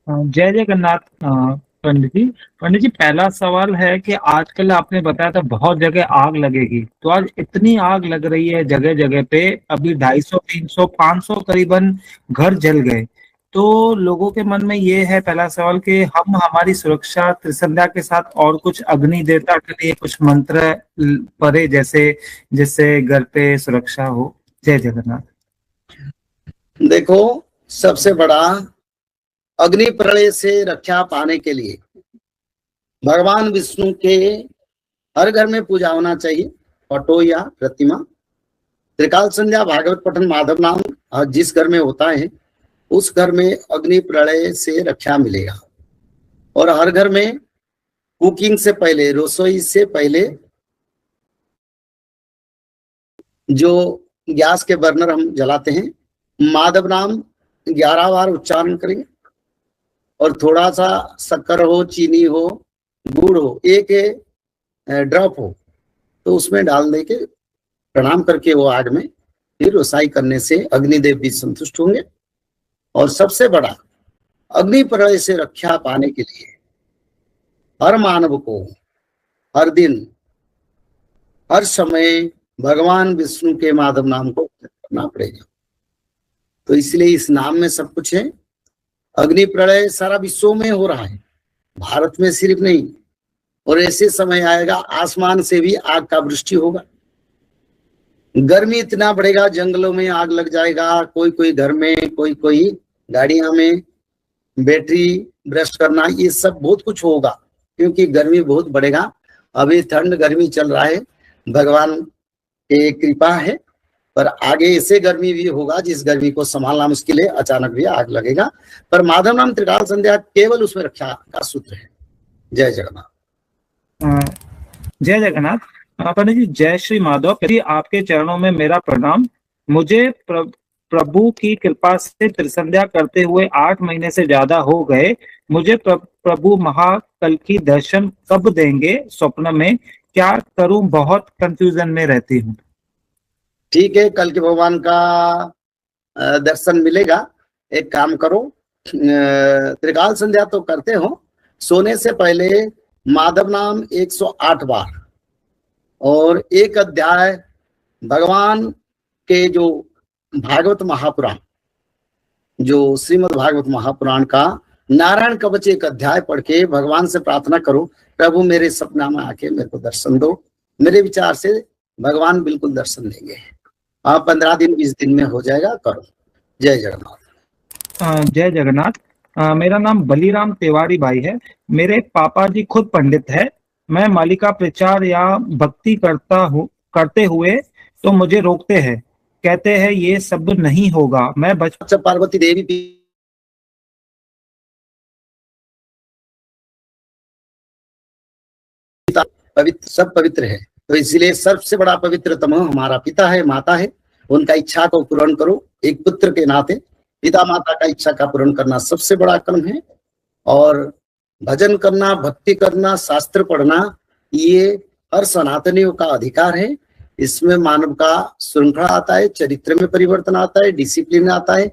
जय जगन्नाथ। पंडित जी, पंडित जी, पहला सवाल है कि आजकल आपने बताया था बहुत जगह आग लगेगी, तो आज इतनी आग लग रही है जगह जगह पे। अभी 250, 300, 500 करीबन घर जल गए। तो लोगों के मन में ये है पहला सवाल कि हम हमारी सुरक्षा त्रिसंध्या के साथ और कुछ अग्नि देवता के लिए कुछ मंत्र पढ़े, जैसे जिससे घर पे सुरक्षा हो। जय जगन्नाथ। देखो, सबसे बड़ा अग्नि प्रलय से रक्षा पाने के लिए भगवान विष्णु के हर घर में पूजा होना चाहिए। फोटो या प्रतिमा, त्रिकाल संध्या, भागवत पठन, माधव नाम जिस घर में होता है उस घर में अग्नि प्रलय से रक्षा मिलेगा। और हर घर में कुकिंग से पहले, रसोई से पहले जो गैस के बर्नर हम जलाते हैं, माधव नाम 11 बार उच्चारण करेंगे। और थोड़ा सा शक्कर हो, चीनी हो, गुड़ हो, एक ड्रॉप हो, तो उसमें डाल दे के प्रणाम करके वो आग में फिर रसाई करने से अग्निदेव भी संतुष्ट होंगे। और सबसे बड़ा, अग्नि प्रलय से रक्षा पाने के लिए हर मानव को हर दिन हर समय भगवान विष्णु के माधव नाम को करना पड़ेगा। तो इसलिए इस नाम में सब कुछ है। अग्नि प्रलय सारा विश्व में हो रहा है, भारत में सिर्फ नहीं। और ऐसे समय आएगा आसमान से भी आग का वृष्टि होगा। गर्मी इतना बढ़ेगा, जंगलों में आग लग जाएगा, कोई कोई घर में, कोई कोई गाड़ियां में बैटरी ब्रश करना, ये सब बहुत कुछ होगा क्योंकि गर्मी बहुत बढ़ेगा। अभी ठंड गर्मी चल रहा है, भगवान की कृपा है। पर आगे ऐसे गर्मी भी होगा जिस गर्मी को संभालना मुश्किल है, अचानक भी आग लगेगा। पर माधव नाम त्रिकाल संध्या केवल उसमें रक्षा का सूत्र है। जय जगन्नाथ। जय जगन्नाथ। पंडित जी, जय श्री माधव। यदि आपके चरणों में मेरा प्रणाम। मुझे प्रभु की कृपा से त्रिसंध्या करते हुए 8 महीने से ज्यादा हो गए। मुझे प्रभु महाकल की दर्शन कब देंगे स्वप्न में? क्या करूं, बहुत कंफ्यूजन में रहती हूँ। ठीक है, कल के भगवान का दर्शन मिलेगा। एक काम करो, त्रिकाल संध्या तो करते हो, सोने से पहले माधव नाम 108 बार और एक अध्याय भगवान के जो भागवत महापुराण, जो श्रीमद् भागवत महापुराण का नारायण कवच एक अध्याय पढ़ के भगवान से प्रार्थना करो, प्रभु मेरे सपना में आके मेरे को दर्शन दो। मेरे विचार से भगवान बिल्कुल दर्शन देंगे। 15 दिन 20 दिन में हो जाएगा, करो। जय जगन्नाथ। जय जगन्नाथ। मेरा नाम बलीराम तिवारी भाई है। मेरे पापा जी खुद पंडित है। मैं मालिका प्रचार या भक्ति करते हुए तो मुझे रोकते हैं, कहते हैं ये सब नहीं होगा। मैं अच्छा, पार्वती देवी पवित्र, सब पवित्र है, तो इसलिए सबसे बड़ा पवित्रतम हमारा पिता है, माता है। उनका इच्छा को पूर्ण करो। एक पुत्र के नाते पिता माता का इच्छा का पूर्ण करना सबसे बड़ा कर्म है। और भजन करना, भक्ति करना, शास्त्र पढ़ना, ये हर सनातनियों का अधिकार है। इसमें मानव का श्रृंखला आता है, चरित्र में परिवर्तन आता है, डिसिप्लिन आता है,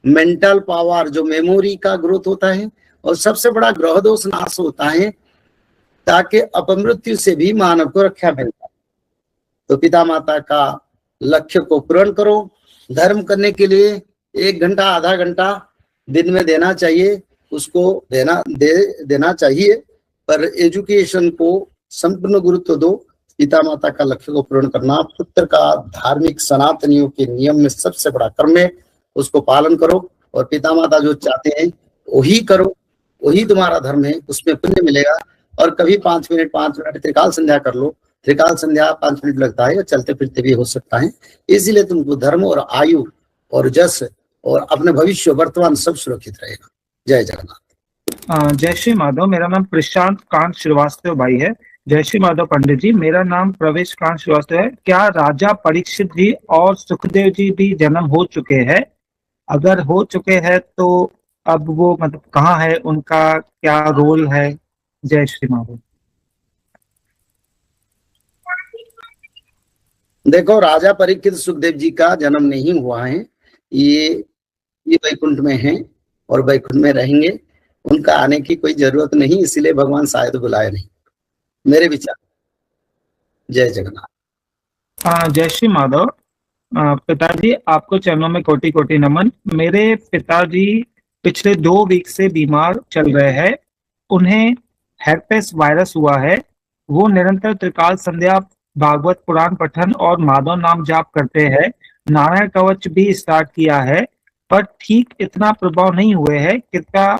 मेंटल पावर जो मेमोरी का ग्रोथ होता है, और सबसे बड़ा ग्रह दोष नाश होता है ताकि अपमृत्यु से भी मानव को रक्षा मिलता है। तो पिता माता का लक्ष्य को पूर्ण करो। धर्म करने के लिए 1 घंटा आधा घंटा दिन में देना चाहिए, उसको देना चाहिए। पर एजुकेशन को संपूर्ण गुरुत्व दो। पिता माता का लक्ष्य को पूर्ण करना पुत्र का धार्मिक सनातनियों के नियम में सबसे बड़ा कर्म है, उसको पालन करो। और पिता माता जो चाहते हैं वही करो, वही तुम्हारा धर्म है, उसमें पुण्य मिलेगा। और कभी 5 मिनट त्रिकाल संध्या कर लो। त्रिकाल संध्या 5 मिनट लगता है, चलते फिरते भी हो सकता है। इसलिए तुमको धर्म और आयु और जस और अपने भविष्य वर्तमान सब सुरक्षित रहेगा। जय जगन्नाथ। जय श्री माधव। मेरा नाम प्रशांत कांत श्रीवास्तव भाई है। जय श्री माधव पंडित जी। मेरा नाम प्रवेश कांत श्रीवास्तव है। क्या राजा परीक्षित जी और सुखदेव जी भी जन्म हो चुके हैं? अगर हो चुके हैं तो अब वो मतलब कहाँ है, उनका क्या रोल है? जय श्री माधव। देखो, राजा परीक्षित सुखदेव जी का जन्म नहीं हुआ है। ये वैकुंठ में हैं और वैकुंठ में रहेंगे। उनका आने की कोई जरूरत नहीं, इसीलिए भगवान शायद बुलाए नहीं, मेरे विचार। जय जगन्नाथ। जय श्री माधव। पिताजी आपको चरणों में कोटि कोटि नमन। मेरे पिताजी पिछले 2 वीक से बीमार चल रहे हैं। उन्हें हेरपेस वायरस हुआ है। वो निरंतर त्रिकाल संध्या, भागवत पुराण पठन और माधव नाम जाप करते हैं। नारायण कवच भी स्टार्ट किया है, पर ठीक इतना प्रभाव नहीं हुए है। कृपया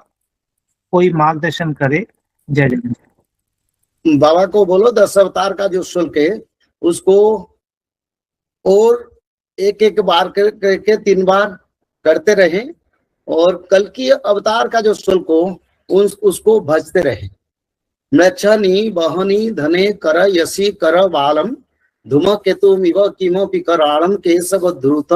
कोई मार्गदर्शन करे। जय जगन्नाथ। बाबा को बोलो 10 अवतार का जो शुल्क है उसको और एक एक बार करके 3 बार करते रहे, और कल की अवतार का जो शुल्क हो उसको भजते रहे। मृच्छनि बहनी धने कर यसी कर बालम धूम केतु मिव किमपि कराणम केशव ध्रुत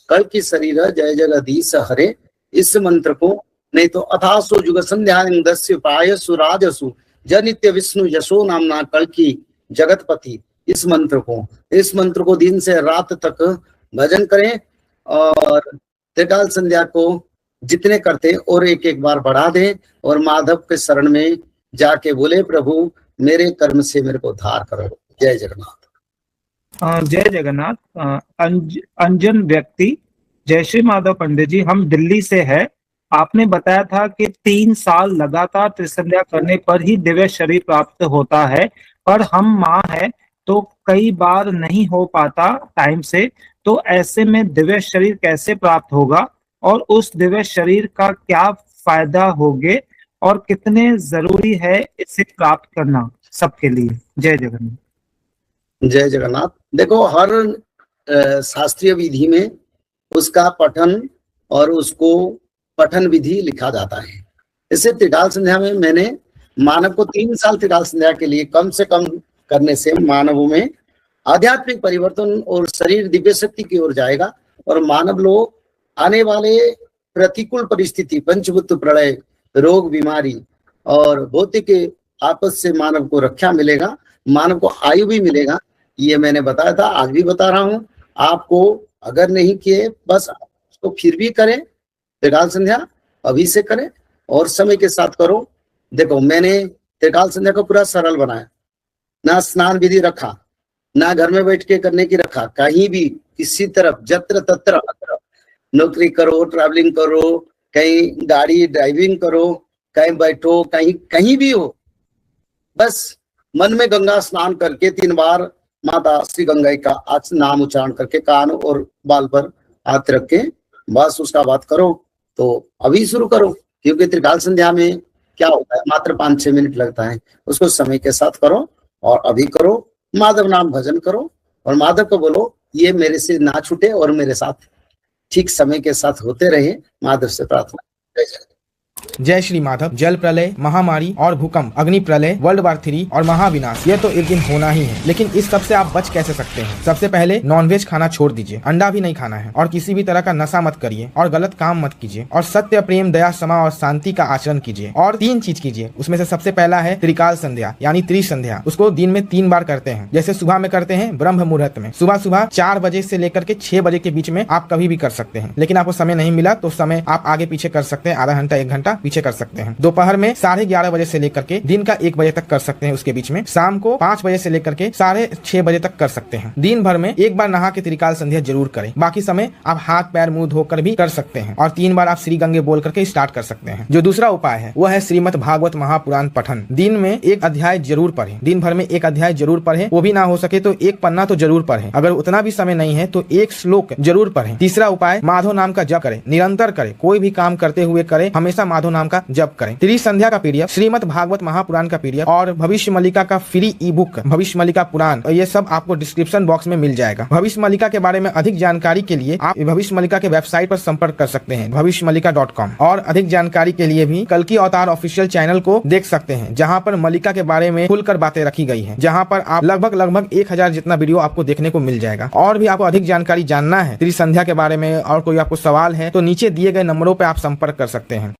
कल की शरीर जय जगदीश हरे। इस मंत्र को नहीं तो अथासु युग संध्या दस्य पाय सुराजसु जनित्य विष्णु यशो नामना कल की जगतपति, इस मंत्र को दिन से रात तक भजन करें, और त्रिकाल संध्या को जितने करते और एक एक बार बढ़ा दें, और माधव के शरण में जाके बोले प्रभु मेरे कर्म से मेरे को उद्धार करो। जय जगन्नाथ। जय जगन्नाथ। अंजन व्यक्ति, जय श्री माधव पंडित जी, हम दिल्ली से है। आपने बताया था कि 3 साल लगातार त्रिसंध्या करने पर ही दिव्य शरीर प्राप्त होता है, पर हम माँ है तो कई बार नहीं हो पाता टाइम से, तो ऐसे में दिव्य शरीर कैसे प्राप्त होगा, और उस दिव्य शरीर का क्या फायदा होगे, और कितने जरूरी है इसे प्राप्त करना सबके लिए। जय जगन्नाथ। जय जगन्नाथ। देखो हर शास्त्रीय विधि में उसका पठन और उसको पठन विधि लिखा जाता है। इसे त्रिकाल संध्या में मैंने मानव को 3 साल त्रिकाल संध्या के लिए कम से कम करने से मानवों में आध्यात्मिक परिवर्तन और शरीर दिव्य शक्ति की ओर जाएगा, और मानव लोग आने वाले प्रतिकूल परिस्थिति, पंचभूत प्रलय, रोग बीमारी और भौतिक आपस से मानव को रक्षा मिलेगा, मानव को आयु भी मिलेगा। ये मैंने बताया था, आज भी बता रहा हूं आपको। अगर नहीं किए बस उसको फिर भी करें, त्रिकाल संध्या अभी से करें और समय के साथ करो। देखो मैंने त्रिकाल संध्या को पूरा सरल बनाया, ना स्नान विधि रखा, ना घर में बैठ के करने की रखा, कहीं भी किसी तरफ जत्र तत्र नौकरी करो, ट्रैवलिंग करो, कहीं गाड़ी ड्राइविंग करो, कहीं बैठो, कहीं भी हो, बस मन में गंगा स्नान करके 3 बार माता श्री गंगा का नाम उच्चारण करके कान और बाल पर हाथ रख के बस उसका बात करो। तो अभी शुरू करो, क्योंकि त्रिकाल संध्या में क्या होता है, मात्र 5-6 मिनट लगता है। उसको समय के साथ करो और अभी करो, माधव नाम भजन करो, और माधव को बोलो ये मेरे से ना छूटे और मेरे साथ ठीक समय के साथ होते रहे। माधव से प्रार्थना। जय जगन्नाथ। जय श्री माधव। जल प्रलय, महामारी और भूकंप, अग्नि प्रलय, वर्ल्ड वार 3 और महाविनाश, ये तो एक दिन होना ही है, लेकिन इस सब से आप बच कैसे सकते हैं? सबसे पहले नॉनवेज खाना छोड़ दीजिए, अंडा भी नहीं खाना है, और किसी भी तरह का नशा मत करिए, और गलत काम मत कीजिए, और सत्य, प्रेम, दया, क्षमा और शांति का आचरण कीजिए, और 3 चीज कीजिए। उसमें से सबसे पहला है त्रिकाल संध्या यानी त्रिसंध्या। उसको दिन में 3 बार करते हैं। जैसे सुबह में करते हैं ब्रह्म मुहूर्त में, सुबह 4 बजे से लेकर के 6 बजे के बीच में आप कभी भी कर सकते हैं। लेकिन आपको समय नहीं मिला तो समय आप आगे पीछे कर सकते हैं, आधा घंटा 1 घंटा पीछे कर सकते हैं। दोपहर में 11:30 बजे से लेकर के दिन का 1 बजे तक कर सकते हैं। उसके बीच में शाम को 5 बजे से लेकर के 6:30 बजे तक कर सकते हैं। दिन भर में 1 बार नहा के त्रिकाल संध्या जरूर करें। बाकी समय आप हाथ पैर मुंह धोकर भी कर सकते हैं, और 3 बार आप श्री गंगे बोल करके स्टार्ट कर सकते हैं। जो दूसरा उपाय है वो है श्रीमद् भागवत महापुराण पठन। दिन में 1 अध्याय जरूर पढ़ें। दिन भर में 1 अध्याय जरूर पढ़ें, वो भी ना हो सके तो 1 पन्ना तो जरूर पढ़ें। अगर उतना भी समय नहीं है तो 1 श्लोक जरूर पढ़ें। तीसरा उपाय माधव नाम का जप करें, निरंतर करें, कोई भी काम करते हुए करें, हमेशा माधव नाम का जप करें। त्रिसंध्या का पीडीएफ, श्रीमद् भागवत महापुराण का पीडीएफ और भविष्य मल्लिका का फ्री ई बुक भविष्य मल्लिका पुराण, ये सब आपको डिस्क्रिप्शन बॉक्स में मिल जाएगा। भविष्य मल्लिका के बारे में अधिक जानकारी के लिए आप भविष्य मल्लिका के वेबसाइट पर संपर्क कर सकते हैं bhavishyamalika.com, और अधिक जानकारी के लिए भी कल की अवतार ऑफिशियल चैनल को देख सकते हैं, जहां पर मल्लिका के बारे में खुलकर बातें रखी गई है, जहां पर आप लगभग 1000 जितना वीडियो आपको देखने को मिल जाएगा। और भी आपको अधिक जानकारी जानना है त्रिसंध्या के बारे में और कोई आपको सवाल है तो नीचे दिए गए नंबरों पर आप संपर्क कर सकते हैं।